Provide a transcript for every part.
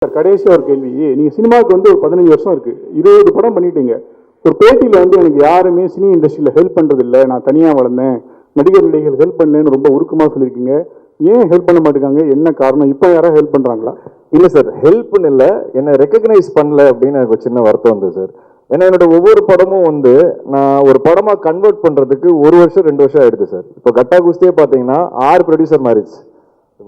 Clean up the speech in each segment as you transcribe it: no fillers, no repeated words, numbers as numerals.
கடைசி ஒரு கேள்வி, நீங்க சினிமாவுக்கு வந்து ஒரு 15 வருஷம் இருக்கு, 20 படம் பண்ணிட்டீங்க. ஒரு பேட்டியில வந்து எனக்கு யாருமே சினி இண்டஸ்ட்ரியில ஹெல்ப் பண்றது இல்லை, நான் தனியா வளர்ந்தேன், நடிகர்கள் ஹெல்ப் பண்ணலன்னு ரொம்ப உருக்கமா சொல்லியிருக்கீங்க. ஏன் ஹெல்ப் பண்ண மாட்டேங்காங்க, என்ன காரணம்? இப்போ யாராவது ஹெல்ப் பண்றாங்களா? இல்லை சார், ஹெல்ப்னு இல்லை, என்னை ரெக்கக்னைஸ் பண்ணல அப்படின்னு எனக்கு ஒரு சின்ன வருத்தம் வந்து சார். ஏன்னா என்னோட ஒவ்வொரு படமும் வந்து நான் ஒரு படமா கன்வெர்ட் பண்றதுக்கு 1 வருஷம் 2 வருஷம் ஆயிடுது சார். இப்போ கட்டா குஸ்தியே பார்த்தீங்கன்னா 6 ப்ரொடியூசர் மாறிச்சு.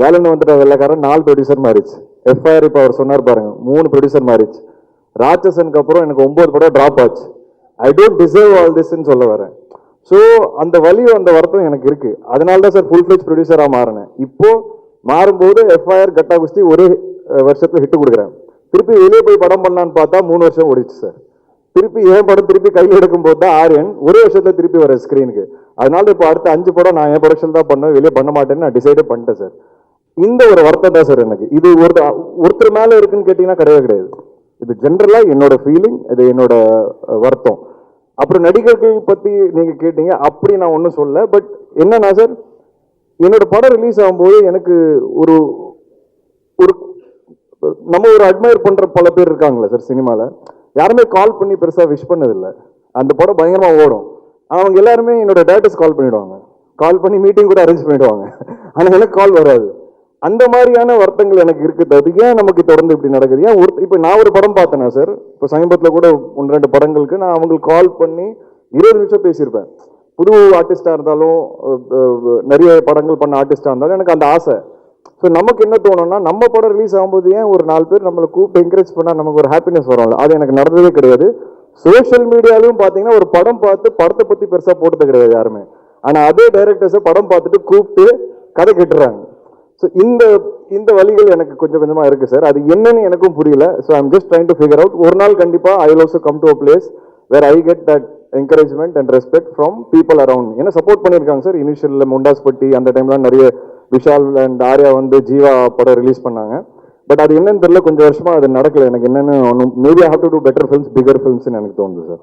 வேலைன்னு வந்துட்ட வெள்ளக்காரன் 4 ப்ரொடியூசர் மாறிச்சு. எஃப்ஐஆர் இப்போ அவர் சொன்னார் பாருங்க, 3 ப்ரொடியூசர் மாறிச்சு. ராட்சசனுக்கு அப்புறம் எனக்கு 9 படம் டிராப் ஆச்சு. ஐ டோன்ட் டிசர்வ் ஆல் திஸ்ன்னு சொல்ல வரேன். ஸோ அந்த வலியும் அந்த வருத்தம் எனக்கு இருக்கு. அதனால தான் சார் ஃபுல் ஃபிளெஜ் ப்ரொடியூசராக மாறினேன். இப்போ மாறும்போது எஃப்ஐஆர் கட்டா குஸ்தி ஒரே வருஷத்துல ஹிட் கொடுக்குறேன். திருப்பி வெளியே போய் படம் பண்ணலான்னு பார்த்தா 3 வருஷம் ஓடிச்சு சார். திருப்பி என் படம் திருப்பி கையில் எடுக்கும் போது தான் ஆரியன் ஒரே வருஷத்துல திருப்பி வர ஸ்கிரீனுக்கு. அதனால இப்போ அடுத்த 5 படம் நான் என் ப்ரொடக்ஷன் தான் பண்ணுவேன், வெளியே பண்ண மாட்டேன்னு நான் டிசைடே பண்ணிட்டேன் சார். இந்த ஒரு வருத்தம் தான் சார் எனக்கு. இது ஒருத்தர் மேல இருக்குன்னு கேட்டீங்கன்னா கிடையவே கிடையாது. இது ஜென்ரலா என்னோட ஃபீலிங், இது என்னோட வருத்தம். அப்புறம் நடிகர்கள் பத்தி நீங்க கேட்டீங்க, அப்படி நான் ஒன்றும் சொல்ல. பட் என்னன்னா சார், என்னோட படம் ரிலீஸ் ஆகும்போது எனக்கு ஒரு ஒரு நம்ம ஒரு அட்மையர் பண்ற பல பேர் இருக்காங்களா சார் சினிமால, யாருமே கால் பண்ணி பெருசா விஷ் பண்ணதில்லை. அந்த படம் பயங்கரமா ஓடும். அவங்க எல்லாருமே என்னோட டேரக்டர்ஸ் கால் பண்ணிடுவாங்க, கால் பண்ணி மீட்டிங் கூட அரேஞ்ச் பண்ணிடுவாங்க. ஆனால் எனக்கு கால் வராது. அந்த மாதிரியான வருத்தங்கள் எனக்கு இருக்குது. அது ஏன் நமக்கு தொடர்ந்து இப்படி நடக்குது? ஏன் இப்போ நான் ஒரு படம் பார்த்தேன்னா சார், இப்போ சமீபத்தில் கூட 1-2 படங்களுக்கு நான் அவங்களுக்கு கால் பண்ணி 20 நிமிஷம் பேசியிருப்பேன். புது ஆர்டிஸ்டாக இருந்தாலும் நிறைய படங்கள் பண்ண ஆர்டிஸ்டாக இருந்தாலும் எனக்கு அந்த ஆசை. ஸோ நமக்கு என்ன தோணும்னா, நம்ம படம் ரிலீஸ் ஆகும்போது ஏன் ஒரு 4 பேர் நம்மளை கூப்பிட்டு என்கரேஜ் பண்ணால் நமக்கு ஒரு ஹாப்பினஸ் வரும்ல. அது எனக்கு நடந்ததே கிடையாது. சோஷியல் மீடியாலையும் பார்த்தீங்கன்னா ஒரு படம் பார்த்து படத்தை பற்றி பெருசாக போட்டது கிடையாது யாருமே. ஆனால் அதே டைரக்டர்ஸை படம் பார்த்துட்டு கூப்பிட்டு கதை கேட்டுறாங்க. ஸோ இந்த வழிகள் எனக்கு கொஞ்சம் கொஞ்சமாக இருக்கு சார். அது என்னன்னு எனக்கும் புரியல. So I'm just trying to figure out. ஒரு நாள் கண்டிப்பாக I will also come to a place where I get that encouragement and respect from people around. ஏன்னா சப்போர்ட் பண்ணியிருக்காங்க சார். இனிஷியலில் முண்டாஸ்பட்டி அந்த டைம்லாம் நிறைய விஷால் அண்ட் ஆர்யா வந்து ஜீவா படம் ரிலீஸ் பண்ணாங்க. பட் அது என்னன்னு தெரியல, கொஞ்சம் வருஷமா அது நடக்கல. எனக்கு என்னன்னு ஒன்றும், maybe I have to do better films, bigger ஃபிலிம்ஸ்னு எனக்கு தோணுது சார்.